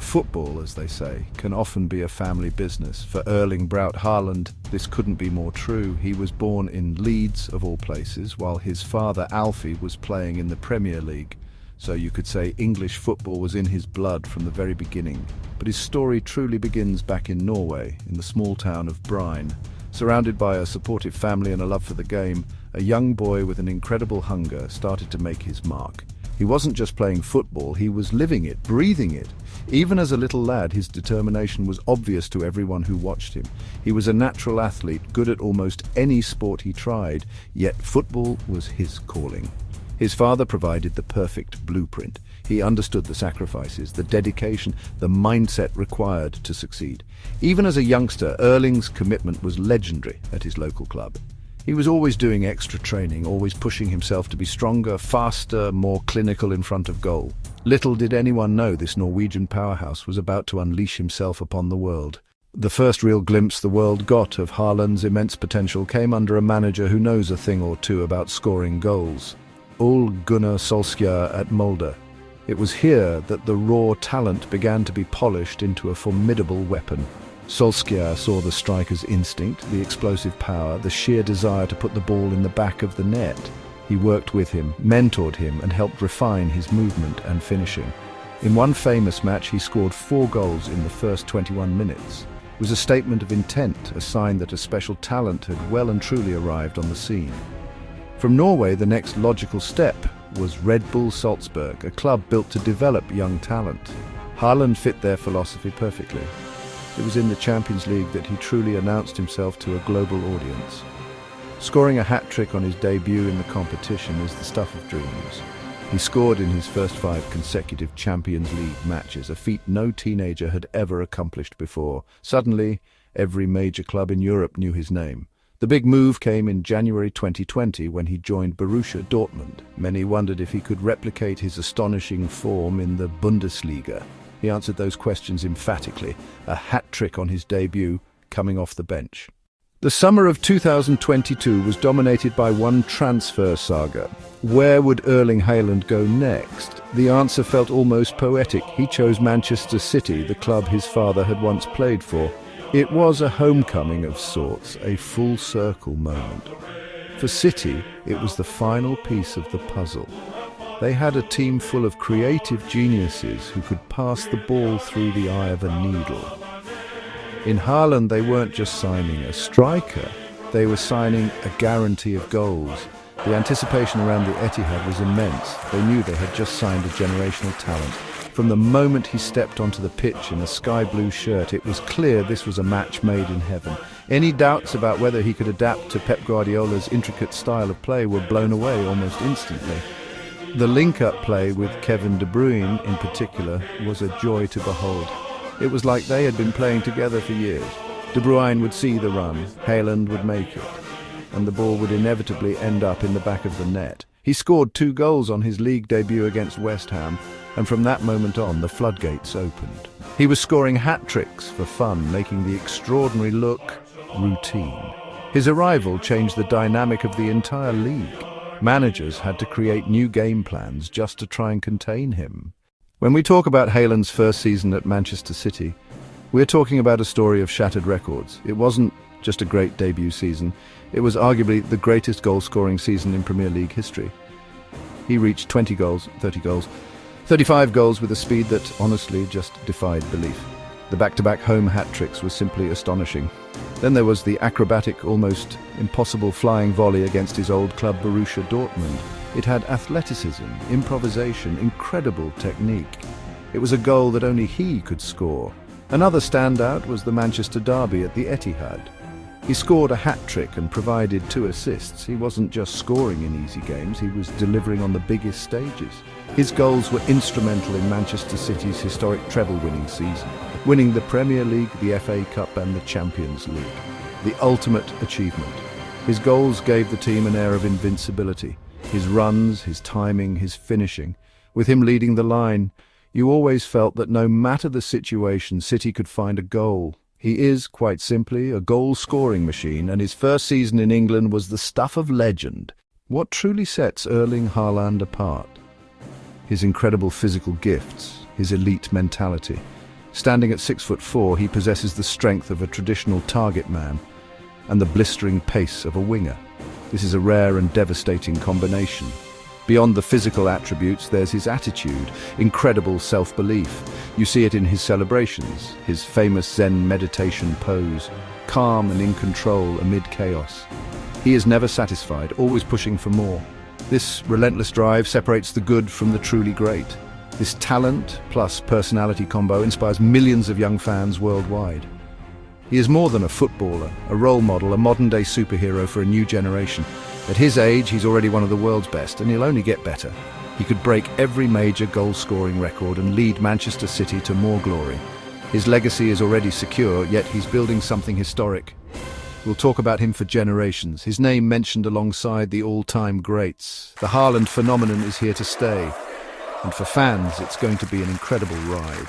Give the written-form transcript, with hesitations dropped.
Football, as they say, can often be a family business. For Erling Braut Haaland, this couldn't be more true. He was born in Leeds, of all places, while his father Alfie was playing in the Premier League. So you could say English football was in his blood from the very beginning. But his story truly begins back in Norway, in the small town of Bryn. Surrounded by a supportive family and a love for the game, a young boy with an incredible hunger started to make his mark. He wasn't just playing football, he was living it, breathing it. Even as a little lad, his determination was obvious to everyone who watched him. He was a natural athlete, good at almost any sport he tried, yet football was his calling. His father provided the perfect blueprint. He understood the sacrifices, the dedication, the mindset required to succeed. Even as a youngster, Erling's commitment was legendary at his local club. He was always doing extra training, always pushing himself to be stronger, faster, more clinical in front of goal. Little did anyone know this Norwegian powerhouse was about to unleash himself upon the world. The first real glimpse the world got of Haaland's immense potential came under a manager who knows a thing or two about scoring goals. Ole Gunnar Solskjaer at Molde. It was here that the raw talent began to be polished into a formidable weapon. Solskjaer saw the striker's instinct, the explosive power, the sheer desire to put the ball in the back of the net. He worked with him, mentored him, and helped refine his movement and finishing. In one famous match, he scored 4 goals in the first 21 minutes. It was a statement of intent, a sign that a special talent had well and truly arrived on the scene. From Norway, the next logical step was Red Bull Salzburg, a club built to develop young talent. Haaland fit their philosophy perfectly. It was in the Champions League that he truly announced himself to a global audience. Scoring a hat-trick on his debut in the competition is the stuff of dreams. He scored in his first 5 consecutive Champions League matches, a feat no teenager had ever accomplished before. Suddenly, every major club in Europe knew his name. The big move came in January 2020 when he joined Borussia Dortmund. Many wondered if he could replicate his astonishing form in the Bundesliga. He answered those questions emphatically, a hat-trick on his debut, coming off the bench. The summer of 2022 was dominated by one transfer saga. Where would Erling Haaland go next? The answer felt almost poetic. He chose Manchester City, the club his father had once played for. It was a homecoming of sorts, a full-circle moment. For City, it was the final piece of the puzzle. They had a team full of creative geniuses who could pass the ball through the eye of a needle. In Haaland, they weren't just signing a striker, they were signing a guarantee of goals. The anticipation around the Etihad was immense. They knew they had just signed a generational talent. From the moment he stepped onto the pitch in a sky blue shirt, it was clear this was a match made in heaven. Any doubts about whether he could adapt to Pep Guardiola's intricate style of play were blown away almost instantly. The link-up play with Kevin De Bruyne, in particular, was a joy to behold. It was like they had been playing together for years. De Bruyne would see the run, Haaland would make it, and the ball would inevitably end up in the back of the net. He scored 2 goals on his league debut against West Ham, and from that moment on, the floodgates opened. He was scoring hat-tricks for fun, making the extraordinary look routine. His arrival changed the dynamic of the entire league. Managers had to create new game plans just to try and contain him. When we talk about Haaland's first season at Manchester City, we're talking about a story of shattered records. It wasn't just a great debut season, it was arguably the greatest goal-scoring season in Premier League history. He reached 20 goals, 30 goals, 35 goals with a speed that honestly just defied belief. The back-to-back home hat-tricks was simply astonishing. Then there was the acrobatic, almost impossible flying volley against his old club Borussia Dortmund. It had athleticism, improvisation, incredible technique. It was a goal that only he could score. Another standout was the Manchester derby at the Etihad. He scored a hat-trick and provided 2 assists. He wasn't just scoring in easy games, he was delivering on the biggest stages. His goals were instrumental in Manchester City's historic treble-winning season, winning the Premier League, the FA Cup and the Champions League. The ultimate achievement. His goals gave the team an air of invincibility. His runs, his timing, his finishing. With him leading the line, you always felt that no matter the situation, City could find a goal. He is, quite simply, a goal-scoring machine, and his first season in England was the stuff of legend. What truly sets Erling Haaland apart? His incredible physical gifts, his elite mentality. Standing at 6'4", he possesses the strength of a traditional target man and the blistering pace of a winger. This is a rare and devastating combination. Beyond the physical attributes, there's his attitude, incredible self-belief. You see it in his celebrations, his famous Zen meditation pose, calm and in control amid chaos. He is never satisfied, always pushing for more. This relentless drive separates the good from the truly great. This talent plus personality combo inspires millions of young fans worldwide. He is more than a footballer, a role model, a modern-day superhero for a new generation. At his age, he's already one of the world's best, and he'll only get better. He could break every major goal-scoring record and lead Manchester City to more glory. His legacy is already secure, yet he's building something historic. We'll talk about him for generations, his name mentioned alongside the all-time greats. The Haaland phenomenon is here to stay, and for fans, it's going to be an incredible ride.